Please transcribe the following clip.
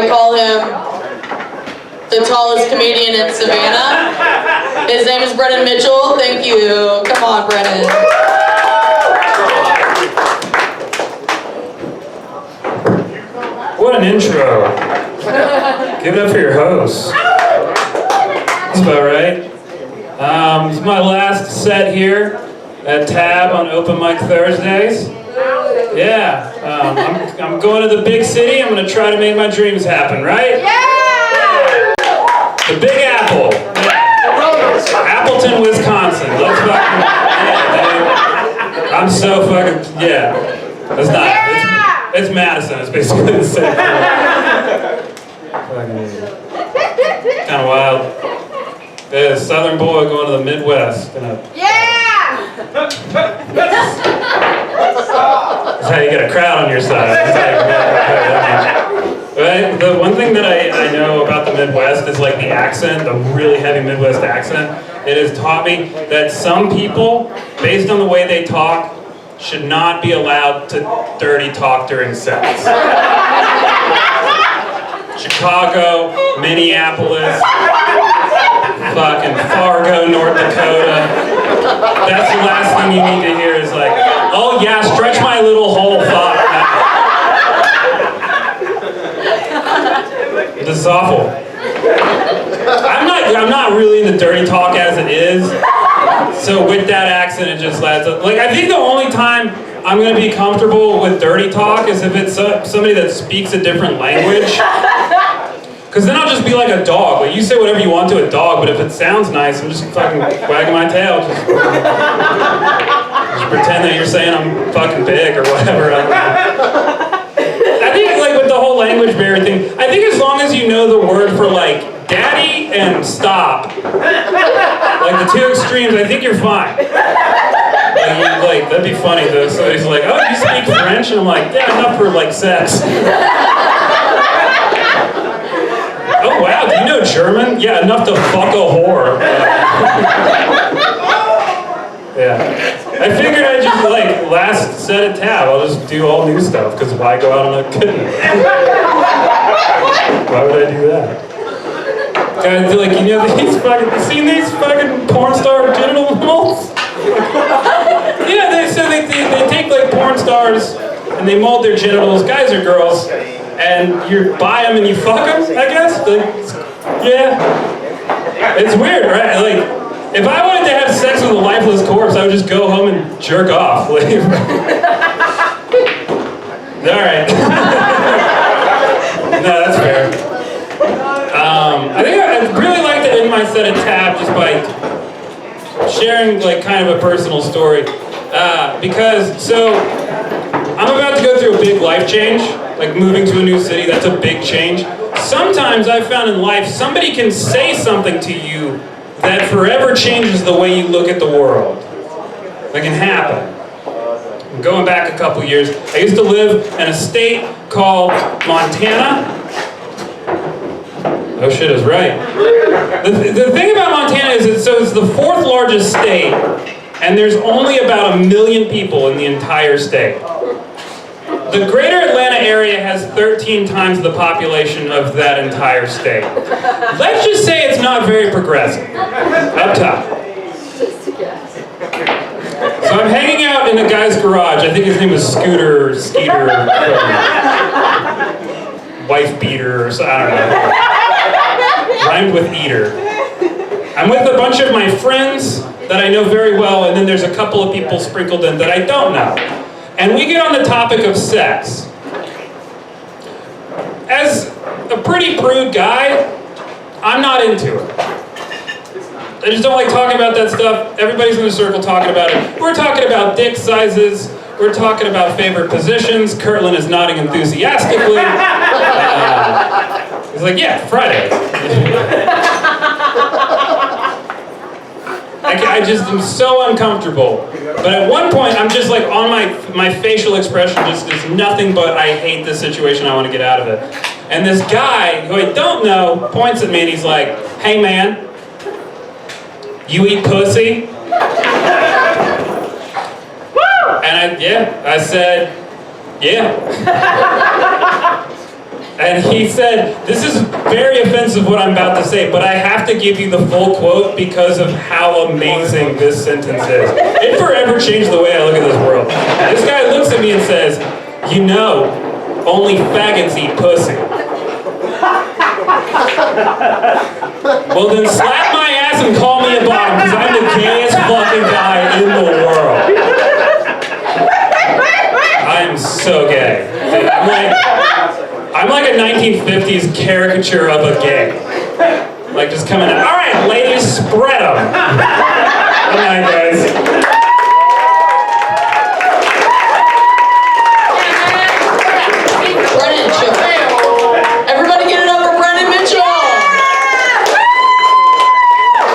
I call him the tallest comedian in Savannah. His name is Brennan Mitchell. Thank you. Come on, Brennan. What an intro. Give it up for your host. That's about right. It's my last set here at Tab on Open Mic Thursdays. Yeah, I'm going to the big city. I'm going to try to make my dreams happen, right? Yeah! The Big Apple. Appleton, Wisconsin. Let's fucking, yeah, dude. I'm so fucking, yeah. It's not, it's Madison. It's basically the same thing. Kind of wild. Yeah, a southern boy going to the Midwest. Yeah! That's how you get a crowd on your side. Right? The one thing that I know about the Midwest is like the accent, the really heavy Midwest accent. It has taught me that some people, based on the way they talk, should not be allowed to dirty talk during sets. Chicago, Minneapolis, fucking Fargo, North Dakota. That's the last thing you need to hear is like, oh yeah, stretch my little hole, fuck. This is awful. I'm not really into dirty talk as it is. So with that accent, it just adds up. Like, I think the only time I'm going to be comfortable with dirty talk is if it's somebody that speaks a different language. Because then I'll just be like a dog. Like, you say whatever you want to a dog, but if it sounds nice, I'm just fucking wagging my tail. Just pretend that you're saying I'm fucking big or whatever. I think, like, with the whole language barrier thing, I think as long as you know the word for, like, daddy and stop, like the two extremes, I think you're fine. Like, that'd be funny though. Somebody's like, oh, you speak French? And I'm like, yeah, enough for like sex. Oh wow, do you know German? Yeah, enough to fuck a whore. Yeah. I figured I'd just like, last set at Tab, I'll just do all new stuff, because why go out on a kitten? Why would I do that? Guys, like, you know, seen these fucking porn star genital molds? Yeah, they take like porn stars and they mold their genitals, guys or girls, and you buy them and you fuck them, I guess? Like, yeah. It's weird, right? Like, if I wanted to have sex with a lifeless corpse, I would just go home and jerk off. Like, alright. No, that's fair. I think I'd really like to end my set at Tab just by sharing like kind of a personal story. Because, so, I'm about to go through a big life change, like moving to a new city, that's a big change. Sometimes I've found in life, somebody can say something to you that forever changes the way you look at the world. That can happen. Going back a couple years, I used to live in a state called Montana. Oh shit is right. The thing about Montana is it's the fourth largest state, and there's only about 1 million people in the entire state. The greater Atlanta area has 13 times the population of that entire state. Let's just say it's not very progressive. Up top. So I'm hanging out in a guy's garage. I think his name was Skeeter, wife beater, or so, I don't know. Rhymed with eater. I'm with a bunch of my friends that I know very well, and then there's a couple of people sprinkled in that I don't know. And we get on the topic of sex. As a pretty prude guy, I'm not into it. I just don't like talking about that stuff. Everybody's in a circle talking about it. We're talking about dick sizes. We're talking about favorite positions. Kirtland is nodding enthusiastically. He's like, yeah, Friday. I just am so uncomfortable. But at one point, I'm just like, on my facial expression just is nothing but I hate this situation, I want to get out of it. And this guy, who I don't know, points at me and he's like, hey man, you eat pussy? And I said, yeah. I And he said, this is very offensive what I'm about to say, but I have to give you the full quote because of how amazing this sentence is. It forever changed the way I look at this world. This guy looks at me and says, you know, only faggots eat pussy. Well then slap my ass and call me a bottom, because I'm the gayest fucking guy in the world. I'm so gay. I'm like a 1950s caricature of a gay. Like just coming out, all right, ladies, spread them. Good night, guys.